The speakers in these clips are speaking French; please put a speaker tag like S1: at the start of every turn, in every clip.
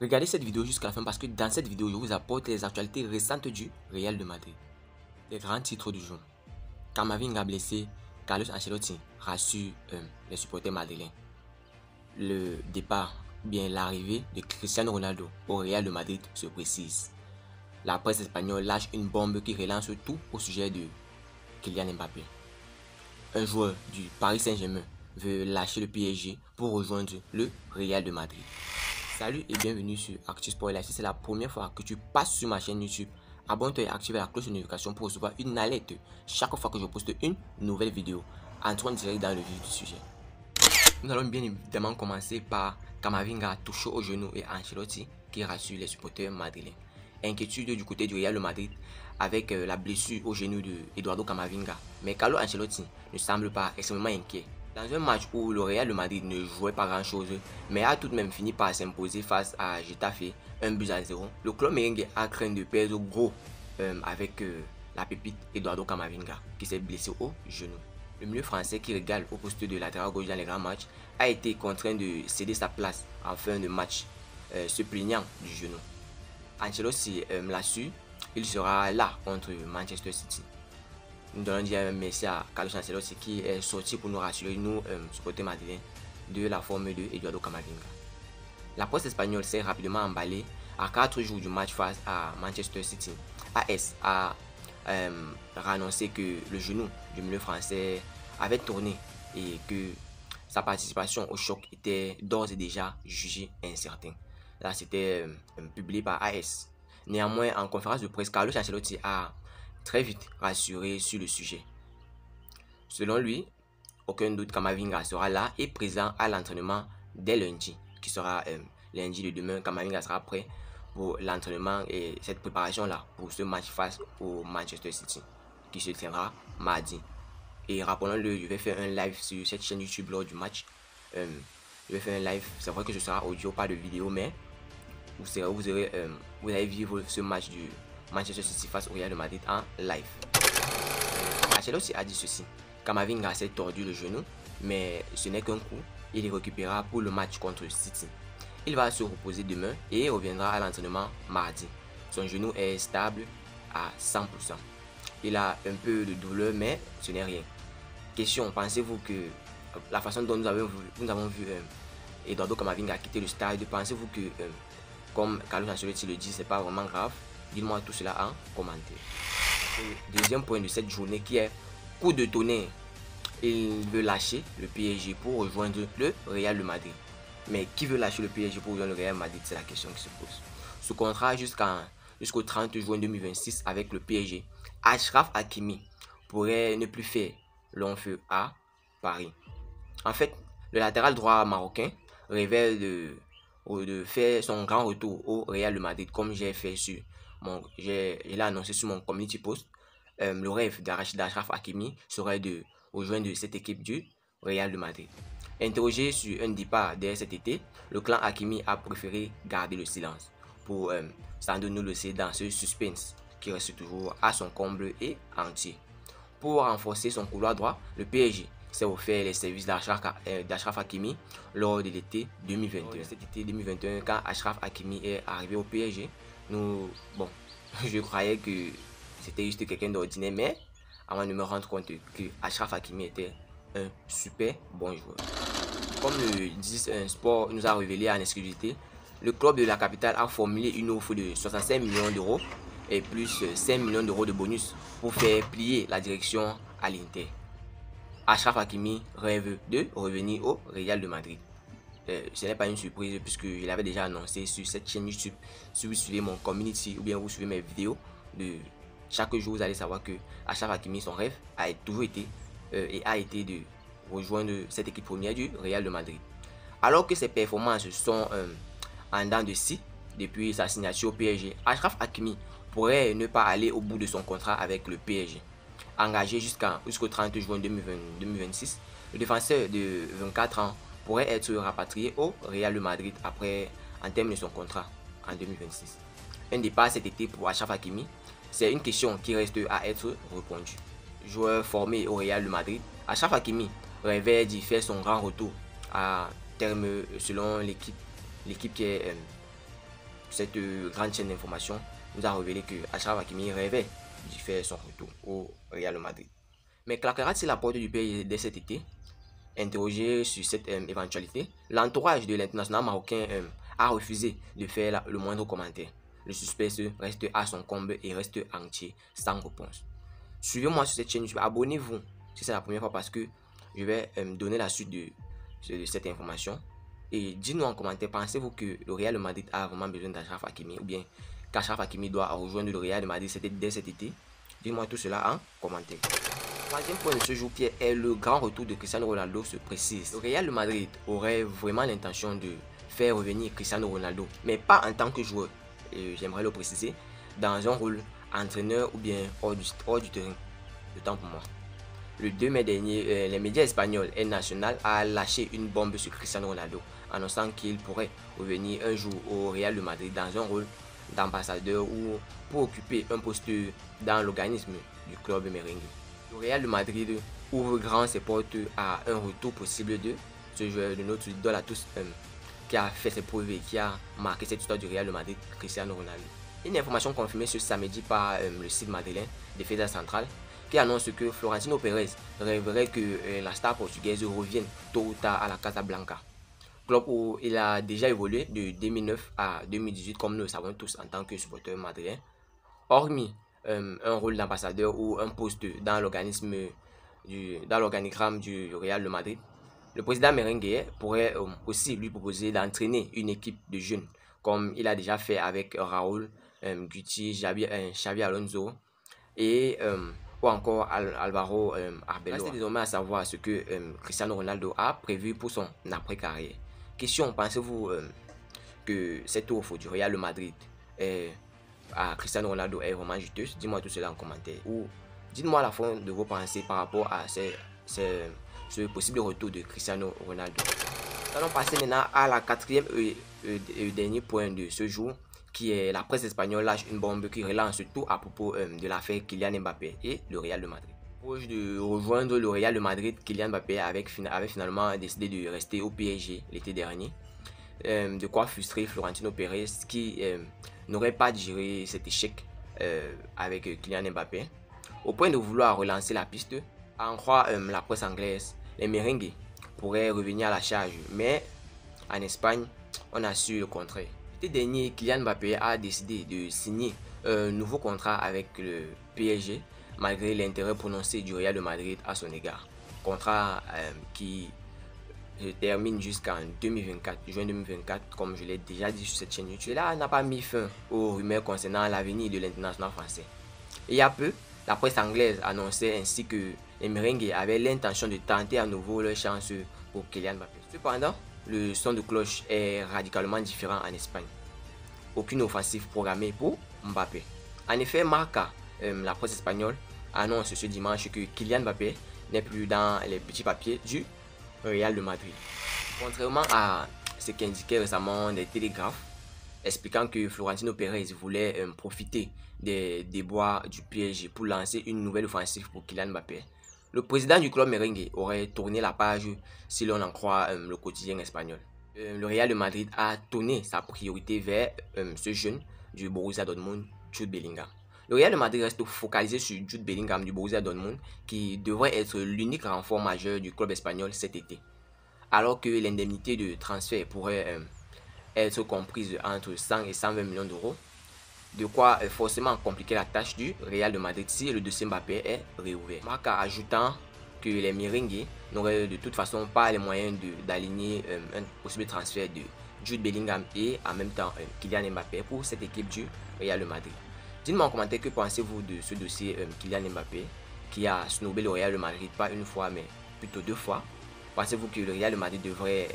S1: Regardez cette vidéo jusqu'à la fin parce que dans cette vidéo, je vous apporte les actualités récentes du Real de Madrid. Les grands titres du jour. Camavinga blessé, Carlos Ancelotti rassure les supporters madrilènes. Le départ, bien l'arrivée de Cristiano Ronaldo au Real de Madrid se précise. La presse espagnole lâche une bombe qui relance tout au sujet de Kylian Mbappé. Un joueur du Paris Saint-Germain veut lâcher le PSG pour rejoindre le Real de Madrid. Salut et bienvenue sur ActuSport. Si c'est la première fois que tu passes sur ma chaîne YouTube, abonne-toi et active la cloche de notification pour recevoir une alerte chaque fois que je poste une nouvelle vidéo. Entrons direct dans le vif du sujet. Nous allons bien évidemment commencer par Camavinga touché au genou et Ancelotti qui rassure les supporters madrilènes. Inquiétude du côté du Real de Madrid avec la blessure au genou de Eduardo Camavinga. Mais Carlo Ancelotti ne semble pas extrêmement inquiet. Dans un match où le Real de Madrid ne jouait pas grand chose, mais a tout de même fini par s'imposer face à Getafe 1-0, le club merengue a craint de perdre gros avec la pépite Eduardo Camavinga qui s'est blessé au genou. Le milieu français qui régale au poste de latéral gauche dans les grands matchs a été contraint de céder sa place en fin de match, se plaignant du genou. Ancelotti l'a su, il sera là contre Manchester City. Nous donnons dire merci à Carlos Ancelotti qui est sorti pour nous rassurer, nous, supporters madrilènes, de la forme de Eduardo Camavinga. La presse espagnole s'est rapidement emballée à 4 jours du match face à Manchester City. AS a annoncé que le genou du milieu français avait tourné et que sa participation au choc était d'ores et déjà jugée incertaine. Là, c'était publié par AS. Néanmoins, en conférence de presse, Carlos Ancelotti a très vite rassuré sur le sujet. Selon lui, aucun doute, Camavinga sera là et présent à l'entraînement dès lundi, qui sera lundi de demain. Camavinga sera prêt pour l'entraînement et cette préparation-là pour ce match face au Manchester City, qui se tiendra mardi. Et rappelons-le, je vais faire un live sur cette chaîne YouTube lors du match. Je vais faire un live, c'est vrai que ce sera audio, pas de vidéo, mais vous allez vivre ce match du Manchester City face au Real de Madrid en live. Ancelotti a dit ceci: Camavinga s'est tordu le genou, mais ce n'est qu'un coup. Il récupérera pour le match contre City. Il va se reposer demain et reviendra à l'entraînement mardi. Son genou est stable à 100%. Il a un peu de douleur, mais ce n'est rien. Question: pensez-vous que la façon dont nous avons vu Eduardo Camavinga quitter le stade, pensez-vous que, comme Carlos Ancelotti le dit, c'est pas vraiment grave? Dites-moi tout cela en commentaire. Et deuxième point de cette journée qui est coup de tonnerre. Il veut lâcher le PSG pour rejoindre le Real de Madrid. Mais qui veut lâcher le PSG pour rejoindre le Real de Madrid? C'est la question qui se pose. Sous contrat jusqu'au 30 juin 2026 avec le PSG, Achraf Hakimi pourrait ne plus faire long feu à Paris. En fait, le latéral droit marocain révèle de faire son grand retour au Real de Madrid, comme j'ai annoncé sur mon community post. Le rêve d'Achraf Hakimi serait de rejoindre cette équipe du Real de Madrid. Interrogé sur un départ dès cet été, le clan Hakimi a préféré garder le silence pour sans doute nous laisser dans ce suspense qui reste toujours à son comble et entier. Pour renforcer son couloir droit, le PSG s'est offert les services d'Achraf Hakimi lors de l'été 2021. Cet été 2021, quand Achraf Hakimi est arrivé au PSG, je croyais que c'était juste quelqu'un d'ordinaire, mais avant de me rendre compte que Achraf Hakimi était un super bon joueur. Comme le 10 Sport nous a révélé en exclusivité, le club de la capitale a formulé une offre de 65 millions d'euros et plus 5 millions d'euros de bonus pour faire plier la direction à l'Inter. Achraf Hakimi rêve de revenir au Real de Madrid. Ce n'est pas une surprise puisque je l'avais déjà annoncé sur cette chaîne YouTube. Si vous suivez mon community ou bien vous suivez mes vidéos de chaque jour, vous allez savoir que Achraf Hakimi, son rêve a toujours été de rejoindre cette équipe première du Real de Madrid. Alors que ses performances sont en dents de scie depuis sa signature au PSG, Achraf Hakimi pourrait ne pas aller au bout de son contrat avec le PSG. Engagé jusqu'au 30 juin 2026, le défenseur de 24 ans pourrait être rapatrié au Real de Madrid en termes de son contrat en 2026. Un départ cet été pour Achraf Hakimi, c'est une question qui reste à être répondue. Joueur formé au Real de Madrid, Achraf Hakimi rêvait d'y faire son grand retour à terme selon l'équipe qui est cette grande chaîne d'information nous a révélé que Achraf Hakimi rêvait d'y faire son retour au Real Madrid. Mais claquera-t-il la porte du PSG dès cet été? Interrogé sur cette éventualité, l'entourage de l'international marocain a refusé de faire le moindre commentaire. Le suspense reste à son comble et reste entier sans réponse. Suivez-moi sur cette chaîne YouTube, abonnez-vous si c'est la première fois parce que je vais donner la suite de cette information. Et dites-nous en commentaire, pensez-vous que le Real Madrid a vraiment besoin d'Achraf Hakimi ou bien qu'Achraf Hakimi doit rejoindre le Real Madrid dès cet été? Dites-moi tout cela en commentaire. Troisième point de ce jour qui est le grand retour de Cristiano Ronaldo se précise. Le Real Madrid aurait vraiment l'intention de faire revenir Cristiano Ronaldo, mais pas en tant que joueur, j'aimerais le préciser, dans un rôle entraîneur ou bien hors du terrain. Le temps pour moi. Le 2 mai dernier, les médias espagnols El Nacional a lâché une bombe sur Cristiano Ronaldo, annonçant qu'il pourrait revenir un jour au Real Madrid dans un rôle d'ambassadeur ou pour occuper un poste dans l'organisme du club merengue. Le Real Madrid ouvre grand ses portes à un retour possible de ce joueur de notre idole à tous qui a fait ses preuves et qui a marqué cette histoire du Real Madrid, Cristiano Ronaldo. Une information confirmée ce samedi par le site madrilène Defensa Central qui annonce que Florentino Pérez rêverait que la star portugaise revienne tôt ou tard à la Casablanca. Club où il a déjà évolué de 2009 à 2018 comme nous le savons tous en tant que supporter madrilène. Hormis un rôle d'ambassadeur ou un poste dans l'organigramme du Real Madrid, le président merengue pourrait aussi lui proposer d'entraîner une équipe de jeunes comme il a déjà fait avec Raúl, Guti, Xavi Alonso et ou encore Alvaro Arbeloa. Reste désormais à savoir ce que Cristiano Ronaldo a prévu pour son après-carrière. Question, pensez-vous que cette offre du Real Madrid à Cristiano Ronaldo est vraiment justeuse? Dis-moi tout cela en commentaire. Ou dites-moi la fin de vos pensées par rapport à ce possible retour de Cristiano Ronaldo. Allons passer maintenant à la quatrième et dernier point de ce jour, qui est la presse espagnole lâche une bombe qui relance tout à propos de l'affaire Kylian Mbappé et le Real de Madrid. Proche de rejoindre le Real de Madrid, Kylian Mbappé avait finalement décidé de rester au PSG l'été dernier. De quoi frustrer Florentino Pérez qui n'aurait pas digéré cet échec avec Kylian Mbappé, au point de vouloir relancer la piste. À en croire la presse anglaise, les merengues pourraient revenir à la charge, mais en Espagne, on a su le contraire. L'été dernier, Kylian Mbappé a décidé de signer un nouveau contrat avec le PSG, malgré l'intérêt prononcé du Real de Madrid à son égard. Contrat qui se termine jusqu'en 2024, juin 2024, comme je l'ai déjà dit sur cette chaîne YouTube. Cela n'a pas mis fin aux rumeurs concernant l'avenir de l'international français. Il y a peu, la presse anglaise annonçait ainsi que les merengues avaient l'intention de tenter à nouveau leur chance pour Kylian Mbappé. Cependant, le son de cloche est radicalement différent en Espagne. Aucune offensive programmée pour Mbappé. En effet, Marca, la presse espagnole, annonce ce dimanche que Kylian Mbappé n'est plus dans les petits papiers du Real de Madrid. Contrairement à ce qu'indiquait récemment des télégraphes, expliquant que Florentino Pérez voulait profiter des déboires du PSG pour lancer une nouvelle offensive pour Kylian Mbappé, le président du club merengue aurait tourné la page si l'on en croit le quotidien espagnol. Le Real de Madrid a tourné sa priorité vers ce jeune du Borussia Dortmund, Jude Bellingham. Le Real de Madrid reste focalisé sur Jude Bellingham du Borussia Dortmund qui devrait être l'unique renfort majeur du club espagnol cet été. Alors que l'indemnité de transfert pourrait être comprise entre 100 et 120 millions d'euros, de quoi forcément compliquer la tâche du Real de Madrid si le dossier Mbappé est réouvert. Marca ajoutant que les merengues n'auraient de toute façon pas les moyens d'aligner un possible transfert de Jude Bellingham et en même temps Kylian Mbappé pour cette équipe du Real de Madrid. Dites-moi en commentaire que pensez-vous de ce dossier Kylian Mbappé qui a snobé le Real de Madrid pas une fois mais plutôt deux fois. Pensez-vous que le Real de Madrid devrait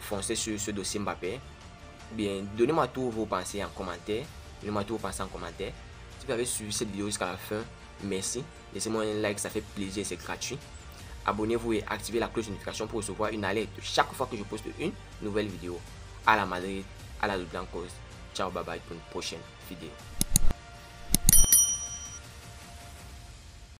S1: foncer sur ce dossier Mbappé? Bien, donnez-moi tous vos pensées en commentaire. Donnez-moi tous vos pensées en commentaire. Si vous avez suivi cette vidéo jusqu'à la fin, merci. Laissez-moi un like, ça fait plaisir, c'est gratuit. Abonnez-vous et activez la cloche de notification pour recevoir une alerte chaque fois que je poste une nouvelle vidéo. À la Madrid, à la Blancos. Ciao, bye bye pour une prochaine vidéo.